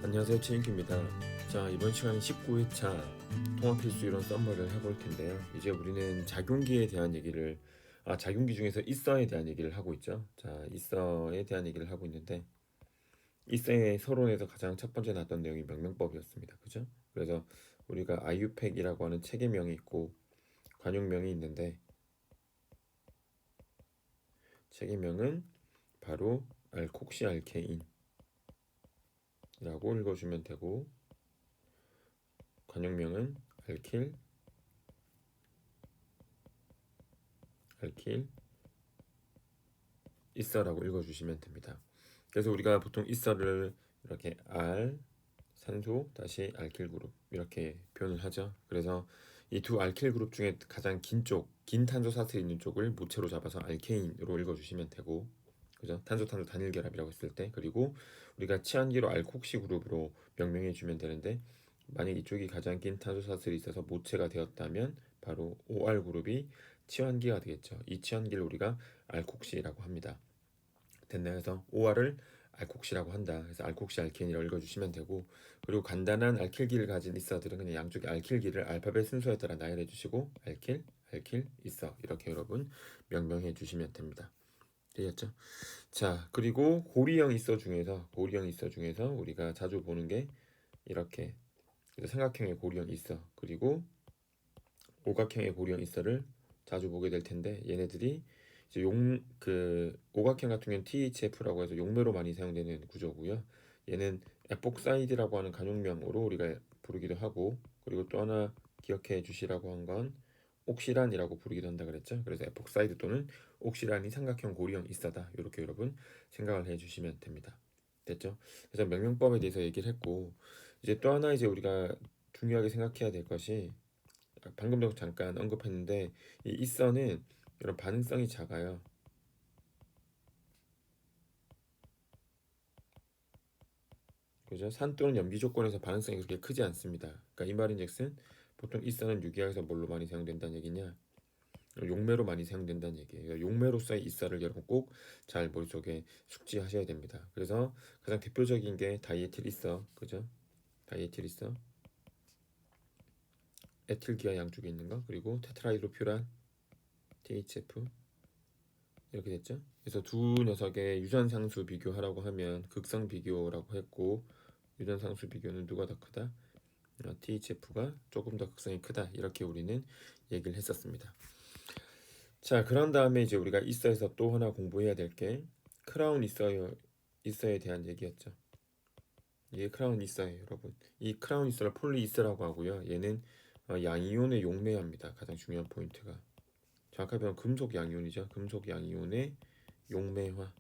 안녕하세요, 최인규입니다. 자, 이번 시간은 19회차 통합필수 이론 썸머를 해볼 텐데요. 이제 우리는 작용기에 대한 얘기를, 작용기 중에서 있어에 대한 얘기를 하고 있죠. 자, 있어에 대한 얘기를 하고 있는데, 있어의 서론에서 가장 첫 번째 나왔던 내용이 명명법이었습니다. 그죠? 그래서 우리가 아유팩이라고 하는 체계명이 있고, 관용명이 있는데, 체계명은 바로 알콕시알케인이라고 읽어주면 되고, 관용명은 알킬, 있어라고 읽어주시면 됩니다. 그래서 우리가 보통 있어를 이렇게 산소 다시 알킬 그룹 이렇게 표현을 하죠. 그래서 이 두 알킬 그룹 중에 가장 긴 탄소 사슬이 있는 쪽을 무채로 잡아서 알케인으로 읽어주시면 되고, 그죠? 탄소 단일 결합이라고 했을 때, 그리고 우리가 치환기로 알콕시 그룹으로 명명해 주면 되는데, 만약 이쪽이 가장 긴 탄소 사슬이 있어서 모체가 되었다면 바로 OR 그룹이 치환기가 되겠죠. 이 치환기를 우리가 알콕시라고 합니다. 됐나요? 그래서 OR을 알콕시라고 한다. 그래서 알콕시 알케인이라고 읽어주시면 되고, 그리고 간단한 알킬기를 가진 있어들은 그냥 양쪽에 알킬기를 알파벳 순서에 따라 나열해 주시고 알킬, 있어 이렇게 여러분 명명해 주시면 됩니다. 되겠죠? 자, 그리고 고리형 있어 중에서 우리가 자주 보는 게 이렇게 삼각형의 고리형 있어, 그리고 오각형의 고리형 있어를 자주 보게 될 텐데, 얘네들이 이제 오각형 같은 경우는 THF라고 해서 용매로 많이 사용되는 구조고요. 얘는 에폭사이드라고 하는 간용명으로 우리가 부르기도 하고, 그리고 또 하나 기억해 주시라고 한 건 옥시란이라고 부르기도 한다 그랬죠. 그래서 에폭사이드 또는 옥시란이 삼각형 고리형 있어다. 이렇게 여러분 생각을 해 주시면 됩니다. 됐죠? 그래서 명명법에 대해서 얘기를 했고, 이제 또 하나 이제 우리가 중요하게 생각해야 될 것이, 방금도 잠깐 언급했는데, 이 일선은 이런 반응성이 작아요. 그죠? 산 또는 염기 조건에서 반응성이 그렇게 크지 않습니다. 그러니까 이 말인즉슨 보통 일선은 유기학에서 뭘로 많이 사용된다는 얘기냐? 용매로 많이 사용된다는 얘기예요. 용매로서의 일사를 여러분 꼭 잘 머릿속에 숙지하셔야 됩니다. 그래서 가장 대표적인 게 다이에틸 일서, 그죠? 다이에틸 일서, 에틸기아 양쪽에 있는 거, 그리고 테트라이드로퓨란, THF, 이렇게 됐죠. 그래서 두 녀석의 유전상수 비교하라고 하면 극성 비교라고 했고, 유전상수 비교는 누가 더 크다? THF가 조금 더 극성이 크다. 이렇게 우리는 얘기를 했었습니다. 자, 그런 다음에 이제 우리가 있어에서 또 하나 공부해야 될 게 크라운 있어에 대한 얘기였죠. 이게 크라운 있어예요, 여러분. 이 크라운 있어를 폴리 있어라고 하고요. 얘는 양이온의 용매합니다. 가장 중요한 포인트가. 정확하게 보면 금속 양이온이죠. 금속 양이온의 용매화.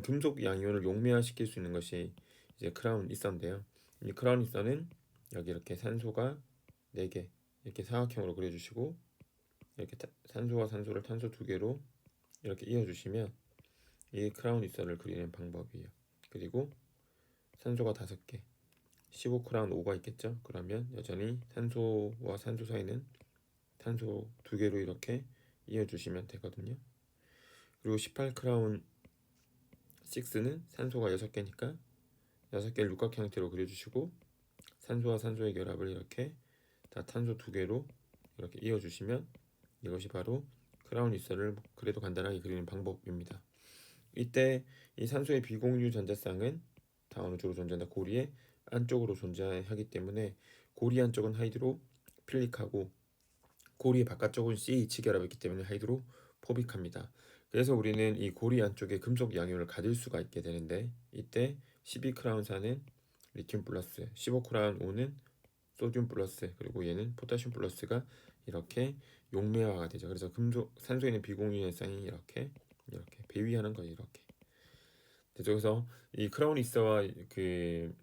금속 양이온을 용매화시킬 수 있는 것이 이제 크라운 이서인데요. 이 크라운 이서는 여기 이렇게 산소가 4개 이렇게 사각형으로 그려주시고, 이렇게 산소와 산소를 탄소 2개로 이렇게 이어주시면 이 크라운 이서를 그리는 방법이에요. 그리고 산소가 5개, 15 크라운 5가 있겠죠. 그러면 여전히 산소와 산소 사이는 탄소 2개로 이렇게 이어주시면 되거든요. 그리고 18 크라운 6는 산소가 6개니까 6개를 육각 형태로 그려주시고, 산소와 산소의 결합을 이렇게 다 탄소 2개로 이렇게 이어주시면 이것이 바로 크라운 이서를 그래도 간단하게 그리는 방법입니다. 이때 이 산소의 비공유 전자쌍은 다 어느 쪽으로 존재한다? 고리의 안쪽으로 존재하기 때문에 고리 안쪽은 하이드로필릭하고 고리의 바깥쪽은 CH 결합이기 때문에 하이드로포빅합니다. 그래서 우리는 이 고리 안쪽에 금속 양이온을 가질 수가 있게 되는데, 이때 12크라운산은 리튬 플러스, 15크라운 5는 소듐 플러스, 그리고 얘는 포타슘 플러스가 이렇게 용매화가 되죠. 그래서 산소에 있는 비공유 현상이 이렇게 배위하는 거예요. 이렇게 되죠. 그래서 이 크라운 이서와 그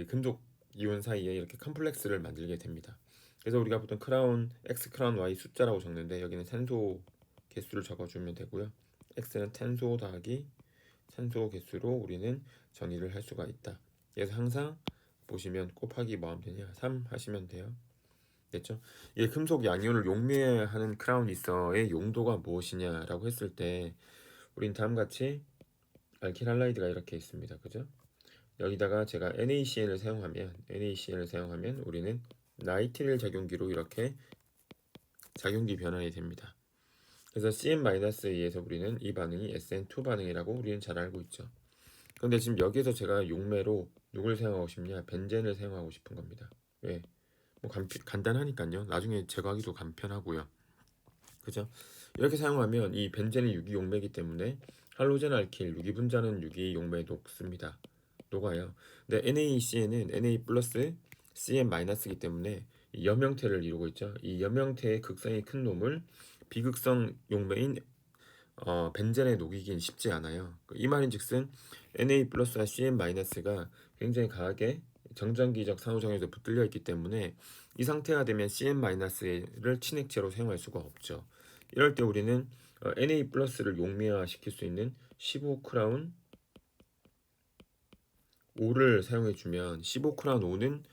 금속 이온 사이에 이렇게 컴플렉스를 만들게 됩니다. 그래서 우리가 보통 크라운 X 크라운 Y 숫자라고 적는데, 여기는 산소 개수를 적어주면 되고요. X는 탄소 더하기 산소 개수로 우리는 정의를 할 수가 있다. 그래서 항상 보시면 곱하기 뭐 하면 되냐? 3 하시면 돼요. 됐죠? 이 금속 양이온을 용매하는 크라운 이서의 용도가 무엇이냐라고 했을 때, 우린 다음같이 알킬 할라이드가 이렇게 있습니다. 그죠? 여기다가 제가 NaCn을 사용하면 우리는 나이트릴 작용기로 이렇게 작용기 변환이 됩니다. 그래서 CN-에 의해서 우리는 이 반응이 SN2 반응이라고 우리는 잘 알고 있죠. 그런데 지금 여기에서 제가 용매로 누굴 사용하고 싶냐? 벤젠을 사용하고 싶은 겁니다. 왜? 뭐 간단하니까요. 나중에 제거하기도 간편하고요. 그죠? 이렇게 사용하면 이 벤젠이 유기용매이기 때문에 할로젠 알킬 유기분자는 유기용매에 녹습니다. 녹아요. 근데 NaCn은 Na 플러스 Cn 마이너스이기 때문에 이 염형태를 이루고 있죠. 이 염형태의 극성이 큰 놈을 비극성 용매인 벤젠에 녹이긴 쉽지 않아요. 이 말인즉슨 Na 플러스와 Cn 마이너스가 굉장히 강하게 정전기적 상호작용에서 붙들려 있기 때문에 이 상태가 되면 Cn 마이너스를 친액체로 사용할 수가 없죠. 이럴 때 우리는 Na 플러스를 용매화 시킬 수 있는 15크라운 5를 사용해주면 15크라운 5는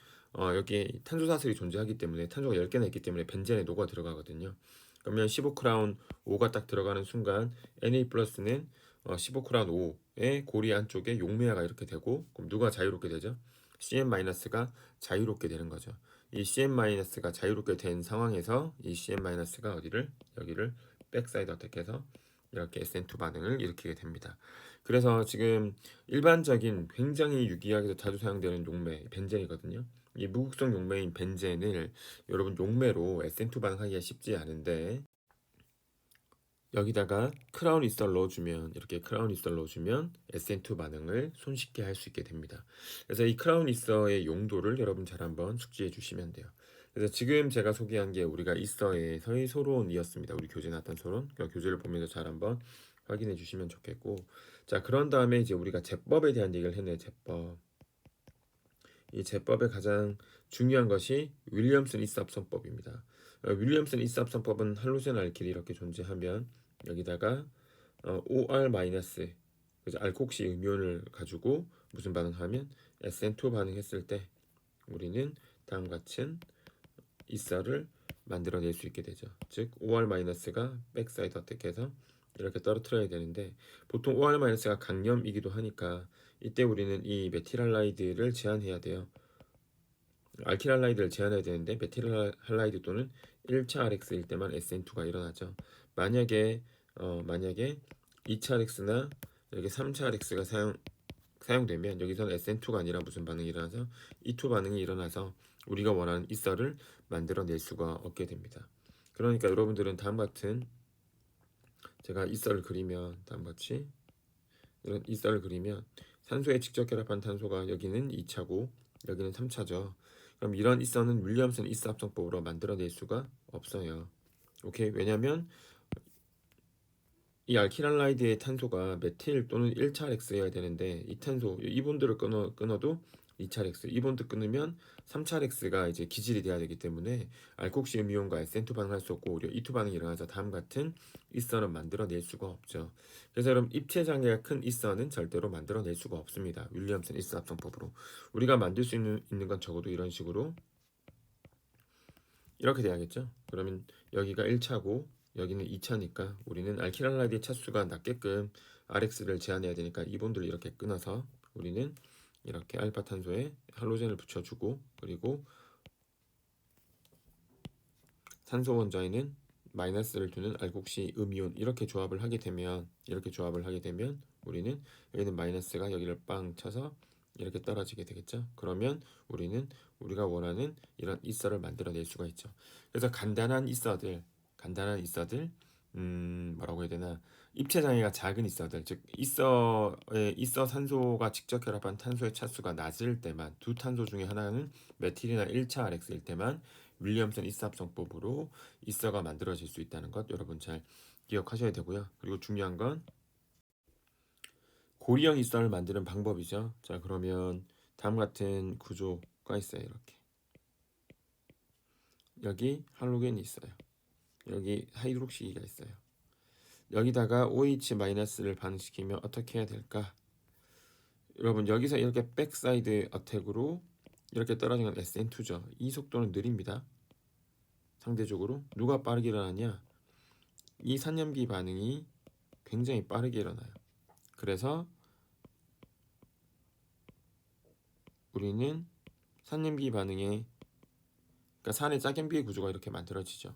여기에 탄소사슬이 존재하기 때문에 탄소가 10개나 있기 때문에 벤젠에 녹아 들어가거든요. 그러면 15크라운 5가 딱 들어가는 순간 Na 플러스는 15크라운 5의 고리 안쪽에 용매화가 이렇게 되고 그럼 누가 자유롭게 되죠? CN 마이너스가 자유롭게 되는 거죠. 이 CN 마이너스가 자유롭게 된 상황에서 이 CN 마이너스가 어디를 여기를 백사이드 어택해서 이렇게 SN2 반응을 일으키게 됩니다. 그래서 지금 일반적인 굉장히 유기학에서 자주 사용되는 용매 벤젠이거든요. 이 무극성 용매인 벤젠을 여러분 용매로 SN2 반응하기가 쉽지 않은데 여기다가 크라운 이스터를 넣어주면 이렇게 크라운 이스터를 넣어주면 SN2 반응을 손쉽게 할 수 있게 됩니다. 그래서 이 크라운 이스터의 용도를 여러분 잘 한번 숙지해 주시면 돼요. 그래서 지금 제가 소개한 게 우리가 이서에서의 소론이었습니다. 우리 교재 나왔던 소론. 그러니까 교재를 보면서 잘 한번 확인해 주시면 좋겠고, 자 그런 다음에 이제 우리가 제법에 대한 얘기를 했네요. 제법. 이 제법의 가장 중요한 것이 윌리엄슨 이스압선법입니다. 윌리엄슨 이스압선법은 할로젠 알킬이 이렇게 존재하면 여기다가 OR 마이너스 그래서 알콕시 음이온을 가지고 무슨 반응하면 SN2 반응했을 때 우리는 다음 같은 이서를 만들어낼 수 있게 되죠. 즉 OR 마이너스가 백사이드 어택해서 이렇게 떨어뜨려야 되는데 보통 OR 마이너스가 강염이기도 하니까 이때 우리는 이 메틸할라이드를 제한해야 돼요. 알킬할라이드를 제한해야 되는데 메틸할라이드 또는 1차 RX일 때만 SN2가 일어나죠. 만약에 2차 RX나 이렇게 3차 RX가 사용되면 여기서는 SN2가 아니라 무슨 반응이 일어나서 E2 반응이 일어나서 우리가 원하는 이서를 만들어낼 수가 없게 됩니다. 그러니까 여러분들은 다음 같은 제가 이서를 그리면 다음같이 이런 이서를 그리면 산소에 직접 결합한 탄소가 여기는 2차고 여기는 3차죠. 그럼 이런 이서는 윌리엄슨 이서 합성법으로 만들어낼 수가 없어요. 오케이? 왜냐면 이 알키랄라이드의 탄소가 메틸 또는 1차 렉스여야 되는데 이 탄소 이 본드를 끊어도 2차 렉스 이 본드 끊으면 3차 렉스가 이제 기질이 돼야 되기 때문에 알콕시 음이온과 SN2 반응할 수 없고 오히려 E2 반응이 일어나서 다음 같은 이서는 만들어낼 수가 없죠. 그래서 여러분 입체 장애가 큰 이서는 절대로 만들어낼 수가 없습니다. 윌리엄슨 이서 합성법으로 우리가 만들 수 있는 건 적어도 이런 식으로 이렇게 돼야겠죠. 그러면 여기가 1차고 여기는 2차니까 우리는 알키랄라이드의 차수가 낮게끔 RX를 제한해야 되니까 이 본드를 이렇게 끊어서 우리는 이렇게 알파 탄소에 할로젠을 붙여주고 그리고 산소 원자에는 마이너스를 두는 알콕시 음이온 이렇게 조합을 하게 되면 우리는 여기는 마이너스가 여기를 빵 쳐서 이렇게 떨어지게 되겠죠. 그러면 우리는 우리가 원하는 이런 이서를 만들어낼 수가 있죠. 그래서 간단한 이서들 뭐라고 해야 되나 입체 장애가 작은 이서들 즉 이서 산소가 직접 결합한 탄소의 차수가 낮을 때만 두 탄소 중에 하나는 메틸이나 1차 RX일 때만 윌리엄슨 이서 합성법으로 이서가 만들어질 수 있다는 것 여러분 잘 기억하셔야 되고요. 그리고 중요한 건 고리형 이서를 만드는 방법이죠. 자 그러면 다음 같은 구조가 있어요. 이렇게 여기 할로겐이 있어요. 여기 하이드록시기가 있어요. 여기다가 OH-를 반응시키면 어떻게 해야 될까? 여러분 여기서 이렇게 백사이드 어택으로 이렇게 떨어지는 건 SN2죠. 이 속도는 느립니다. 상대적으로 누가 빠르게 일어나냐? 이 산염기 반응이 굉장히 빠르게 일어나요. 그래서 우리는 산염기 반응에 그러니까 산의 짝염기의 구조가 이렇게 만들어지죠.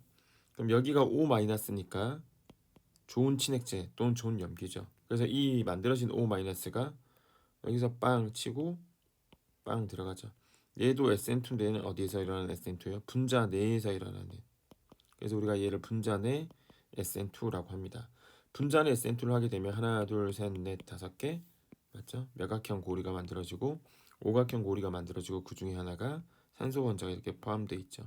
그럼 여기가 O-니까 좋은 친액제 또는 좋은 염기죠. 그래서 이 만들어진 O-가 여기서 빵 치고 빵 들어가죠. 얘도 SN2인데 어디에서 일어나는 SN2예요? 분자 내에서 일어나는. 그래서 우리가 얘를 분자 내 SN2라고 합니다. 분자 내 SN2를 하게 되면 하나, 둘, 셋, 넷, 다섯 개 맞죠? 매각형 고리가 만들어지고 오각형 고리가 만들어지고 그 중에 하나가 산소 원자가 이렇게 포함되어 있죠.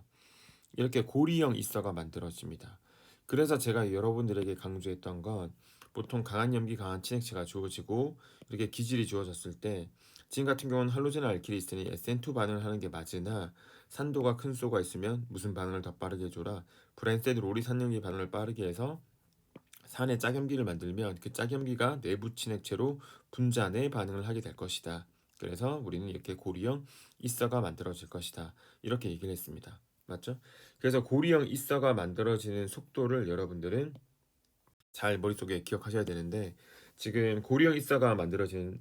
이렇게 고리형 이서가 만들어집니다. 그래서 제가 여러분들에게 강조했던 건 보통 강한 염기, 강한 친액체가 주어지고 이렇게 기질이 주어졌을 때 지금 같은 경우는 할로젠 알킬이 있으니 SN2 반응을 하는 게 맞으나 산도가 큰 쏘가 있으면 무슨 반응을 더 빠르게 해줘라. 브랜세드 로리 산염기 반응을 빠르게 해서 산의 짝염기를 만들면 그 짝염기가 내부 친액체로 분자 내 반응을 하게 될 것이다. 그래서 우리는 이렇게 고리형 이서가 만들어질 것이다. 이렇게 얘기를 했습니다. 맞죠? 그래서 고리형 이서가 만들어지는 속도를 여러분들은 잘 머릿속에 기억하셔야 되는데 지금 고리형 이서가 만들어지는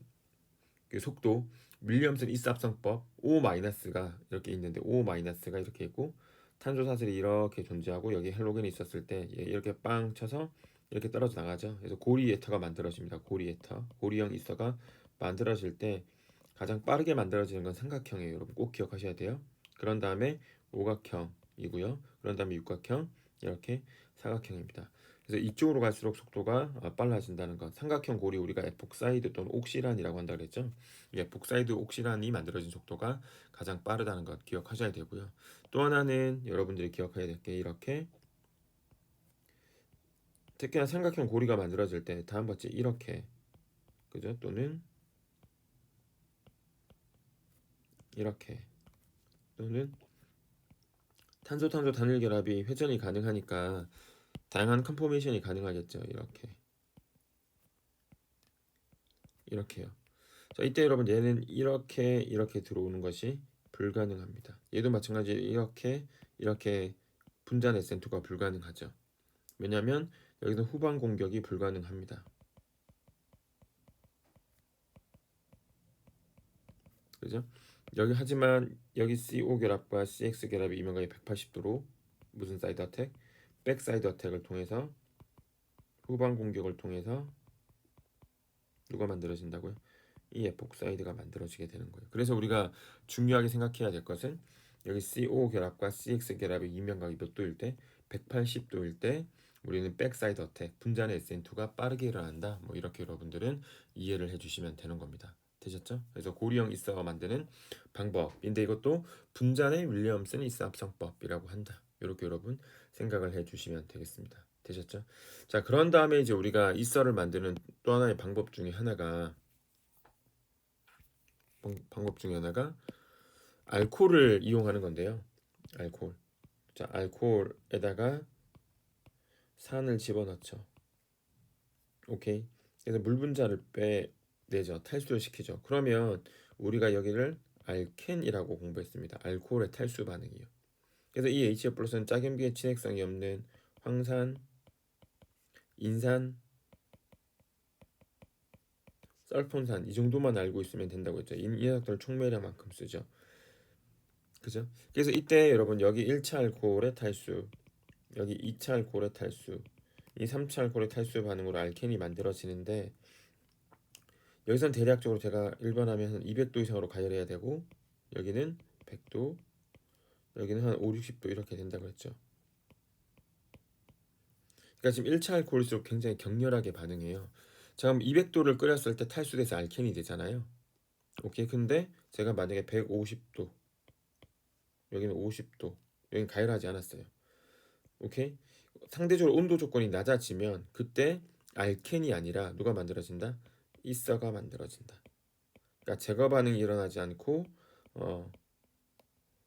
그 속도 윌리엄슨 이서 합성법 O-가 이렇게 있는데 O-가 이렇게 있고 탄소 사슬이 이렇게 존재하고 여기 헬로겐이 있었을 때 이렇게 빵 쳐서 이렇게 떨어져 나가죠. 그래서 고리에터가 만들어집니다. 고리에터 고리형 이서가 만들어질 때 가장 빠르게 만들어지는 건 삼각형이에요. 여러분 꼭 기억하셔야 돼요. 그런 다음에 오각형이고요. 그런 다음에 육각형 이렇게 사각형입니다. 그래서 이쪽으로 갈수록 속도가 빨라진다는 것. 삼각형 고리 우리가 에폭사이드 또는 옥시란이라고 한다 그랬죠. 이 에폭사이드 옥시란이 만들어진 속도가 가장 빠르다는 것 기억하셔야 되고요. 또 하나는 여러분들이 기억해야 될 게 이렇게 특히나 삼각형 고리가 만들어질 때 다음같이 이렇게 그죠? 또는 이렇게 또는 탄소 단일 결합이 회전이 가능하니까 다양한 컨포메이션이 가능하겠죠. 이렇게요. 자, 이때 여러분 얘는 이렇게 들어오는 것이 불가능합니다. 얘도 마찬가지로 이렇게 분자 SN2가 불가능하죠. 왜냐하면 여기서 후방 공격이 불가능합니다. 그죠? 하지만 여기 CO 결합과 CX 결합이 이면각이 180도로 무슨 사이드 어택? 백 사이드 어택을 통해서 후방 공격을 통해서 누가 만들어진다고요? 이 에폭사이드가 만들어지게 되는 거예요. 그래서 우리가 중요하게 생각해야 될 것은 여기 CO 결합과 CX 결합의 이면각이 몇 도일 때 180도일 때 우리는 백사이드 어택 분자의 SN2가 빠르게 일어난다. 뭐 이렇게 여러분들은 이해를 해주시면 되는 겁니다. 되셨죠? 그래서 고리형 이서가 만드는 방법인데 이것도 분자의 윌리엄슨 이서 합성법이라고 한다. 이렇게 여러분 생각을 해주시면 되겠습니다. 되셨죠? 자, 그런 다음에 이제 우리가 이서를 만드는 또 하나의 방법 중에 하나가 알코올을 이용하는 건데요. 알코올. 자, 알코올에다가 산을 집어넣죠. 오케이. 그래서 물 분자를 빼내죠. 탈수를 시키죠. 그러면 우리가 여기를 알켄이라고 공부했습니다. 알코올의 탈수 반응이요. 그래서 이 HF+는 짝염기의 친액성이 없는 황산, 인산, 썰폰산 이 정도만 알고 있으면 된다고 했죠. 이 녀석들 총매량만큼 쓰죠. 그죠? 그래서 이때 여러분 여기 1차 알코올의 탈수, 여기 2차 알코올의 탈수, 이 3차 알코올의 탈수 반응으로 알켄이 만들어지는데 여기선 대략적으로 제가 일반하면 200도 이상으로 가열해야 되고 여기는 100도, 여기는 한 5, 60도 이렇게 된다고 했죠. 그러니까 지금 1차 알코올일수록 굉장히 격렬하게 반응해요. 자, 그럼 200도를 끓였을 때 탈수돼서 알켄이 되잖아요. 오케이. 근데 제가 만약에 150도, 여기는 50도, 여기는 가열하지 않았어요. 오케이. 상대적으로 온도 조건이 낮아지면 그때 알켄이 아니라 누가 만들어진다? 이서가 만들어진다. 그러니까 제거 반응이 일어나지 않고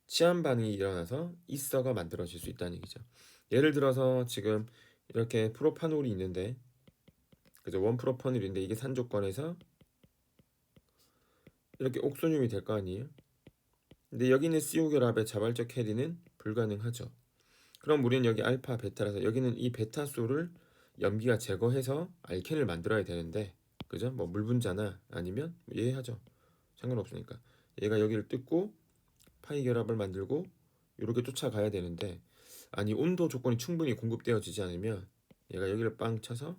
치환 반응이 일어나서 이서가 만들어질 수 있다는 얘기죠. 예를 들어서 지금 이렇게 프로파놀이 있는데 그죠? 원프로파놀인데 이게 산 조건에서 이렇게 옥소늄이 될 거 아니에요? 근데 여기는 CO 결합의 자발적 해리는 불가능하죠. 그럼 우리는 여기 알파, 베타라서 여기는 이 베타소를 염기가 제거해서 알켄을 만들어야 되는데 그죠? 뭐 물 분자나 아니면 이해하죠. 상관없으니까 얘가 여기를 뜯고 파이 결합을 만들고 이렇게 쫓아가야 되는데, 아니 온도 조건이 충분히 공급되어지지 않으면 얘가 여기를 빵 쳐서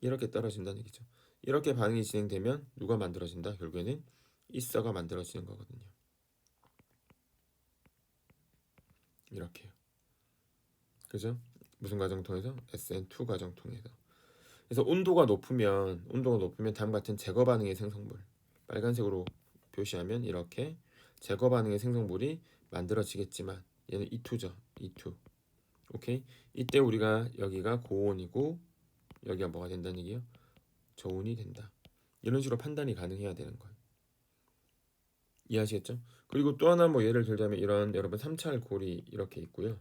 이렇게 떨어진다는 얘기죠. 이렇게 반응이 진행되면 누가 만들어진다? 결국에는 이서가 만들어지는 거거든요. 이렇게요. 그죠? 무슨 과정 통해서? SN2 과정 통해서. 그래서 온도가 높으면 다음 같은 제거 반응의 생성물, 빨간색으로 표시하면 이렇게 제거 반응의 생성물이 만들어지겠지만 얘는 E2죠. E2. 오케이? 이때 우리가 여기가 고온이고 여기가 뭐가 된다는 얘기예요? 저온이 된다. 이런 식으로 판단이 가능해야 되는 거예요. 이해하시겠죠? 그리고 또 하나 뭐 예를 들자면 이런 여러분 3차 알코올이 이렇게 있고요.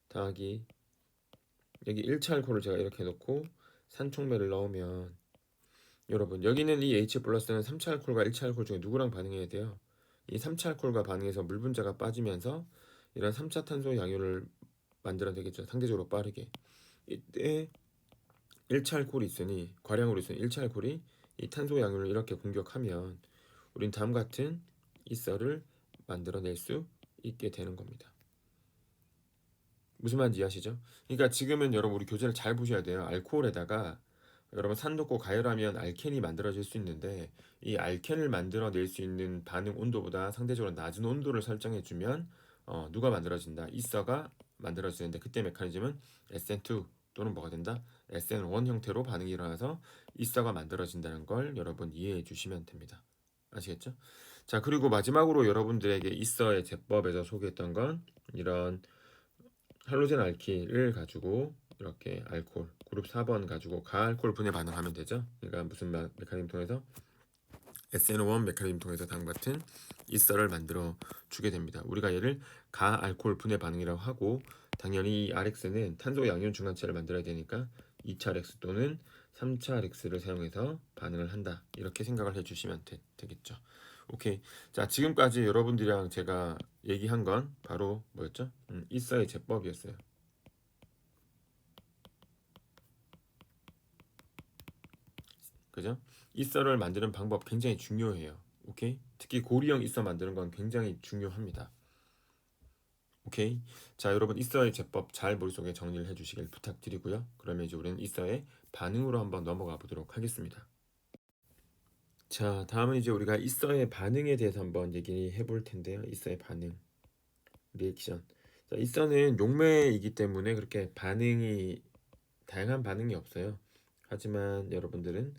더하기 여기 1차 알코올을 제가 이렇게 놓고 산촉매를 넣으면, 여러분 여기는 이 H 플러스는 3차 알코올과 1차 알코올 중에 누구랑 반응해야 돼요? 이 3차 알코올과 반응해서 물 분자가 빠지면서 이런 3차 탄소 양율을 만들어내겠죠. 상대적으로 빠르게. 이때 1차 알코올이 있으니, 과량으로 있으니 1차 알코올이 이 탄소 양율을 이렇게 공격하면 우린 다음 같은 이썰을 만들어낼 수 있게 되는 겁니다. 무슨 말인지 이해하시죠? 그러니까 지금은 여러분 우리 교재를 잘 보셔야 돼요. 알코올에다가 여러분 산 넣고 가열하면 알켄이 만들어질 수 있는데, 이 알켄을 만들어낼 수 있는 반응 온도보다 상대적으로 낮은 온도를 설정해주면 누가 만들어진다? 이서가 만들어지는데, 그때 메커니즘은 SN2 또는 뭐가 된다? SN1 형태로 반응이 일어나서 이서가 만들어진다는 걸 여러분 이해해 주시면 됩니다. 아시겠죠? 자, 그리고 마지막으로 여러분들에게 이서의 제법에서 소개했던 건 이런 할로젠 알킬을 가지고 이렇게 알코올 그룹 4번 가지고 가알코올 분해 반응을 하면 되죠. 그러니까 무슨 메커니즘 통해서 SN1 메커니즘 통해서 다음과 같은 이서를 만들어 주게 됩니다. 우리가 얘를 가알코올 분해 반응이라고 하고, 당연히 이 RX는 탄소 양이온 중간체를 만들어야 되니까 2차 RX 또는 3차 RX를 사용해서 반응을 한다. 이렇게 생각을 해주시면 되겠죠. 오케이. 자, 지금까지 여러분들이랑 제가 얘기한 건 바로 뭐였죠? 이서의 제법이었어요. 그죠? 이서를 만드는 방법 굉장히 중요해요. 오케이? 특히 고리형 이서 만드는 건 굉장히 중요합니다. 오케이? 자, 여러분 이서의 제법 잘 머릿속에 정리를 해주시길 부탁드리고요. 그러면 이제 우리는 이서의 반응으로 한번 넘어가 보도록 하겠습니다. 자, 다음은 이제 우리가 이서의 반응에 대해서 한번 얘기해 볼 텐데요. 이서의 반응, 리액션. 자, 이서는 용매이기 때문에 그렇게 다양한 반응이 없어요. 하지만 여러분들은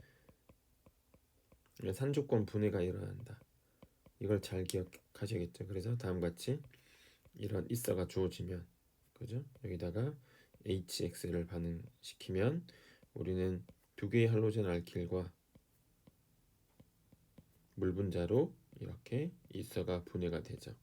산조건 분해가 일어난다. 이걸 잘 기억하셔야겠죠. 그래서 다음과 같이 이런 이서가 주어지면, 그죠? 여기다가 HX를 반응시키면 우리는 두 개의 할로젠 알킬과 물 분자로 이렇게 이서가 분해가 되죠.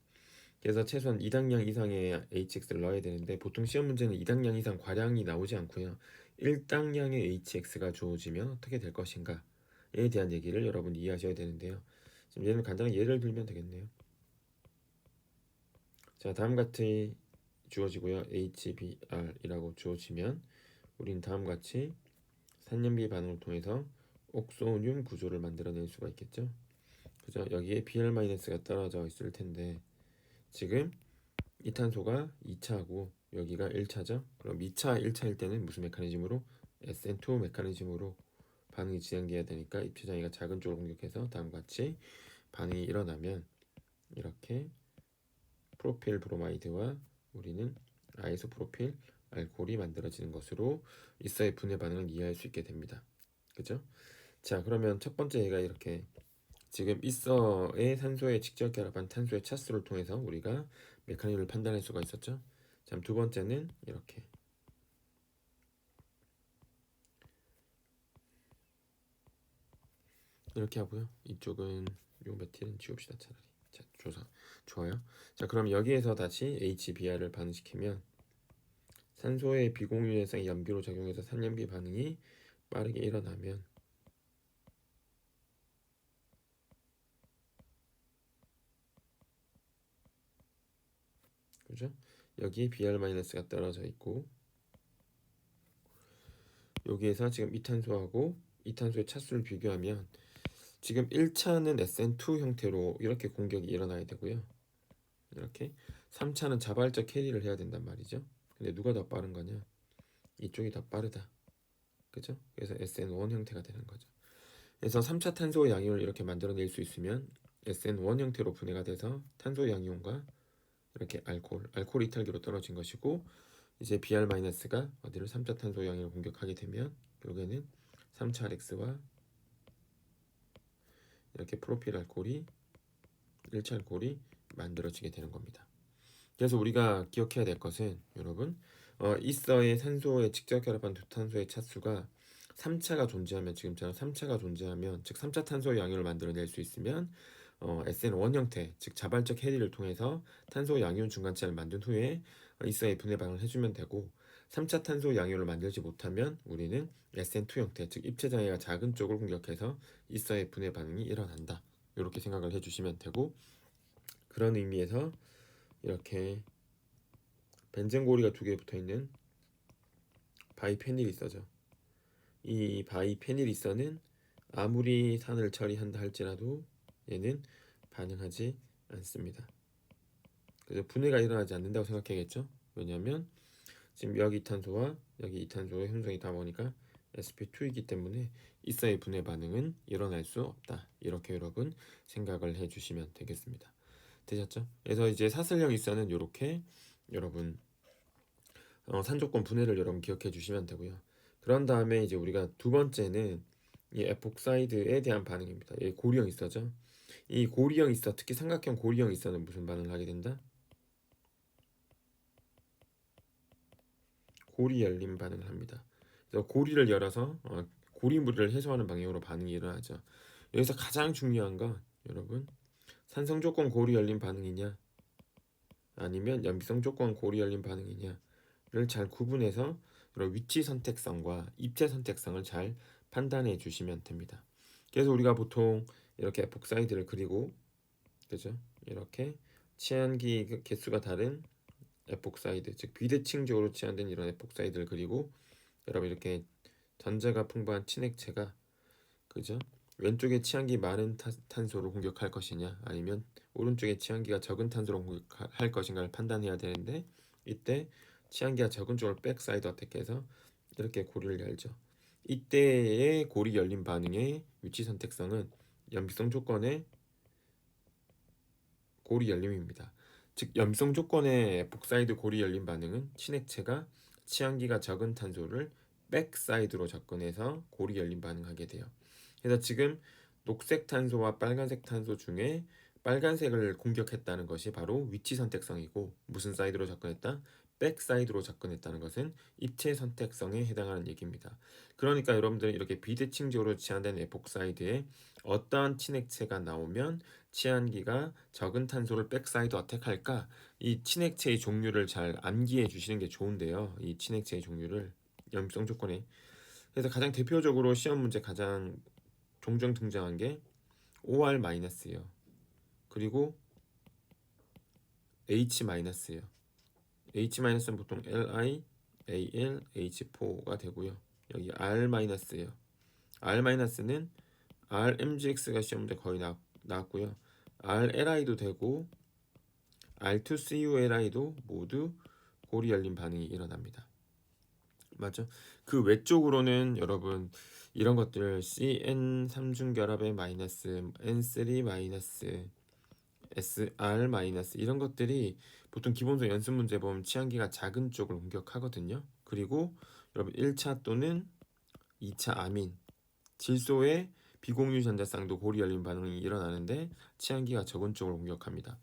그래서 최소한 2당량 이상의 HX를 넣어야 되는데, 보통 시험 문제는 2당량 이상 과량이 나오지 않고요. 1당량의 HX가 주어지면 어떻게 될 것인가에 대한 얘기를 여러분 이해하셔야 되는데요. 지금 얘는 간단히 예를 들면 되겠네요. 자, 다음같이 주어지고요. HBr이라고 주어지면 우린 다음같이 산염비 반응을 통해서 옥소늄 구조를 만들어낼 수가 있겠죠. 그죠? 여기에 Br-가 떨어져 있을 텐데, 지금 이 탄소가 2차고 여기가 1차죠. 그럼 2차, 1차일 때는 무슨 메커니즘으로? SN2 메커니즘으로 반응이 진행돼야 되니까 입체장애가 작은 쪽을 공격해서 다음과 같이 반응이 일어나면 이렇게 프로필 브로마이드와 우리는 아이소프로필 알코올이 만들어지는 것으로 이서의 분해 반응을 이해할 수 있게 됩니다. 그죠? 자, 그러면 첫 번째 얘가 이렇게 지금 이서의 산소에 직접 결합한 탄소의 차수를 통해서 우리가 메커니즘을 판단할 수가 있었죠. 자, 두 번째는 이렇게 하고요. 이쪽은 요 메틸은 지웁시다 차라리. 자, 좋아요. 자, 그럼 여기에서 다시 HBr을 반응시키면 산소의 비공유해성이 염비로 작용해서 산염비 반응이 빠르게 일어나면, 그죠? 여기에 Br-가 떨어져 있고 여기에서 지금 이탄소하고 이탄소의 차수를 비교하면 지금 1차는 SN2 형태로 이렇게 공격이 일어나야 되고요. 이렇게 3차는 자발적 캐리를 해야 된단 말이죠. 근데 누가 더 빠른 거냐? 이쪽이 더 빠르다. 그죠? 그래서 SN1 형태가 되는 거죠. 그래서 3차 탄소 양이온을 이렇게 만들어낼 수 있으면 SN1 형태로 분해가 돼서 탄소 양이온과 이렇게 알코올 이탈기로 떨어진 것이고, 이제 Br-가 어디를 3차 탄소 양이온을 공격하게 되면 결국에는 3차 RX와 이렇게 프로필 알코올이 1차 알코올이 만들어지게 되는 겁니다. 그래서 우리가 기억해야 될 것은 여러분, 이서의 산소에 직접 결합한 두 탄소의 차수가 3차가 존재하면, 지금처럼 3차가 존재하면, 즉 3차 탄소 양이온을 만들어낼 수 있으면 SN1 형태, 즉 자발적 해리를 통해서 탄소 양이온 중간체를 만든 후에 이서의 분해 반응을 해주면 되고, 3차 탄소 양이온을 만들지 못하면 우리는 SN2 형태, 즉 입체 장애가 작은 쪽을 공격해서 이서의 분해 반응이 일어난다. 이렇게 생각을 해주시면 되고, 그런 의미에서 이렇게 벤젠고리가 두 개 붙어있는 바이페닐이서죠. 이 바이페닐이서는 아무리 산을 처리한다 할지라도 얘는 반응하지 않습니다. 그래서 분해가 일어나지 않는다고 생각해야겠죠. 왜냐하면 지금 여기 탄소와 여기 이탄소의 형성이 다 보니까 sp2이기 때문에 이서의 분해 반응은 일어날 수 없다. 이렇게 여러분 생각을 해주시면 되겠습니다. 되셨죠? 그래서 이제 사슬형 이서는 이렇게 여러분 산조건 분해를 여러분 기억해 주시면 되고요. 그런 다음에 이제 우리가 두 번째는 이 에폭사이드에 대한 반응입니다. 이 고리형 이서죠. 이 고리형 이서, 특히 삼각형 고리형 이서는 무슨 반응을 하게 된다? 고리 열림 반응을 합니다. 그래서 고리를 열어서 고리물을 해소하는 방향으로 반응이 일어나죠. 여기서 가장 중요한 건 여러분, 산성 조건 고리 열림 반응이냐 아니면 연비성 조건 고리 열림 반응이냐를 잘 구분해서 그런 위치 선택성과 입체 선택성을 잘 판단해 주시면 됩니다. 그래서 우리가 보통 이렇게 에폭사이드를 그리고, 그죠? 이렇게 치환기 개수가 다른 에폭사이드, 즉 비대칭적으로 치환된 이런 에폭사이드를 그리고, 여러분 이렇게 전자가 풍부한 친액체가, 그죠? 왼쪽에 치환기 많은 탄소로 공격할 것이냐 아니면 오른쪽에 치환기가 적은 탄소로 공격할 것인가를 판단해야 되는데, 이때 치환기가 적은 쪽을 백사이드 어택해서 이렇게 고리를 열죠. 이때의 고리 열림 반응의 위치 선택성은 연비성 조건의 고리 열림입니다. 즉 염성 조건의 복사이드 고리 열림 반응은 친액체가 치환기가 적은 탄소를 백사이드로 접근해서 고리 열림 반응하게 돼요. 그래서 지금 녹색 탄소와 빨간색 탄소 중에 빨간색을 공격했다는 것이 바로 위치 선택성이고, 무슨 사이드로 접근했다? 백사이드로 접근했다는 것은 입체 선택성에 해당하는 얘기입니다. 그러니까 여러분들은 이렇게 비대칭적으로 치환된 에폭사이드에 어떠한 친액체가 나오면 치환기가 적은 탄소를 백사이드 어택할까? 이 친액체의 종류를 잘 암기해 주시는 게 좋은데요. 이 친액체의 종류를 염성 조건에. 그래서 가장 대표적으로 시험 문제 가장 종종 등장한 게 OR-요. 그리고 H-요. H-는 보통 Li, Al, H4가 되고요. 여기 R-요. R-는 RMGX가 시험 문제 거의 나왔고요. RLI도 되고 R2CULI도 모두 고리 열림 반응이 일어납니다. 맞죠? 그 외쪽으로는 여러분 이런 것들 CN 3중결합의 마이너스, N3 마이너스, SR 마이너스 이런 것들이 보통 기본서 연습 문제 보면 치환기가 작은 쪽을 공격하거든요. 그리고 여러분 1차 또는 2차 아민, 질소의 비공유 전자쌍도 고리 열림 반응이 일어나는데 치환기가 적은 쪽을 공격합니다.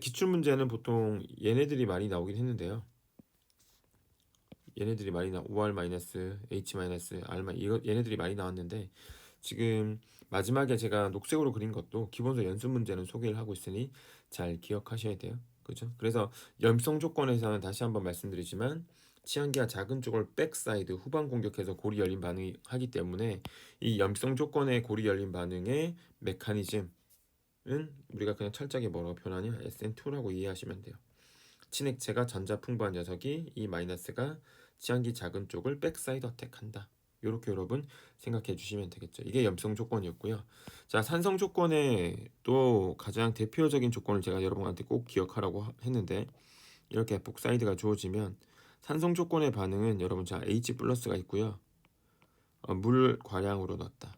기출 문제는 보통 얘네들이 많이 나오긴 했는데요. 얘네들이 많이 OR-, H-, R-, 얘네들이 많이 나왔는데, 지금 마지막에 제가 녹색으로 그린 것도 기본서 연습 문제는 소개를 하고 있으니 잘 기억하셔야 돼요. 그죠? 그래서 염성 조건에서는 다시 한번 말씀드리지만 치환기가 작은 쪽을 백사이드 후방 공격해서 고리 열림 반응이 하기 때문에 이 염성 조건의 고리 열림 반응의 메커니즘은 우리가 그냥 철저하게 뭐라고 표현하냐? SN2라고 이해하시면 돼요. 친액체가 전자 풍부한 녀석이 이 마이너스가 치환기 작은 쪽을 백사이드 어택한다. 이렇게 여러분 생각해 주시면 되겠죠. 이게 염성 조건이었고요. 자, 산성 조건의 또 가장 대표적인 조건을 제가 여러분한테 꼭 기억하라고 했는데, 이렇게 에폭사이드가 주어지면 산성 조건의 반응은 여러분, 자 H 플러스가 있고요. 물 과량으로 넣었다.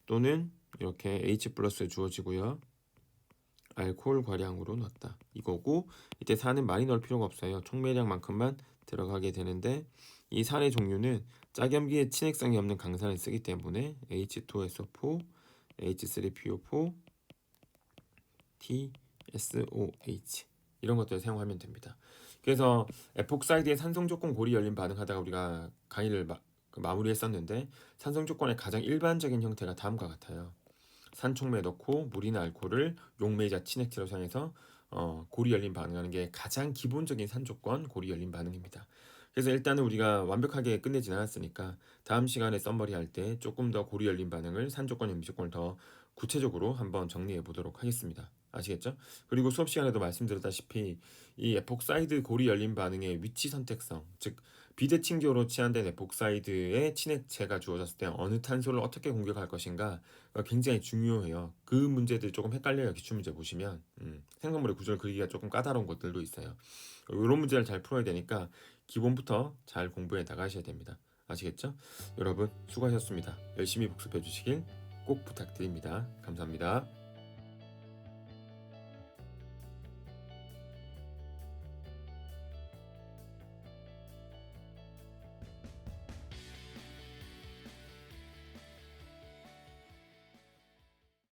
또는 이렇게 H 플러스 주어지고요. 알코올 과량으로 넣었다. 이거고, 이때 산은 많이 넣을 필요가 없어요. 총매량만큼만 들어가게 되는데, 이 산의 종류는 짝염기에 친핵성이 없는 강산을 쓰기 때문에 H2SO4, H3PO4, TSOH 이런 것들을 사용하면 됩니다. 그래서 에폭사이드의 산성 조건 고리 열림 반응하다가 우리가 강의를 마무리했었는데, 산성 조건의 가장 일반적인 형태가 다음과 같아요. 산촉매에 넣고 물이나 알코올을 용매이자 친액체로 사용해서 고리 열림 반응하는 게 가장 기본적인 산조건 고리 열림 반응입니다. 그래서 일단은 우리가 완벽하게 끝내진 않았으니까 다음 시간에 썸머리 할 때 조금 더 고리 열림 반응을, 산조건, 염미조건을 더 구체적으로 한번 정리해 보도록 하겠습니다. 아시겠죠? 그리고 수업 시간에도 말씀드렸다시피 이 에폭사이드 고리 열림 반응의 위치 선택성, 즉 비대칭적으로 치환된 에폭사이드의 친액체가 주어졌을 때 어느 탄소를 어떻게 공격할 것인가 굉장히 중요해요. 그 문제들이 조금 헷갈려요. 기출문제 보시면 생성물의 구조를 그리기가 조금 까다로운 것들도 있어요. 이런 문제를 잘 풀어야 되니까 기본부터 잘 공부해 나가셔야 됩니다. 아시겠죠? 여러분 수고하셨습니다. 열심히 복습해 주시길 꼭 부탁드립니다. 감사합니다.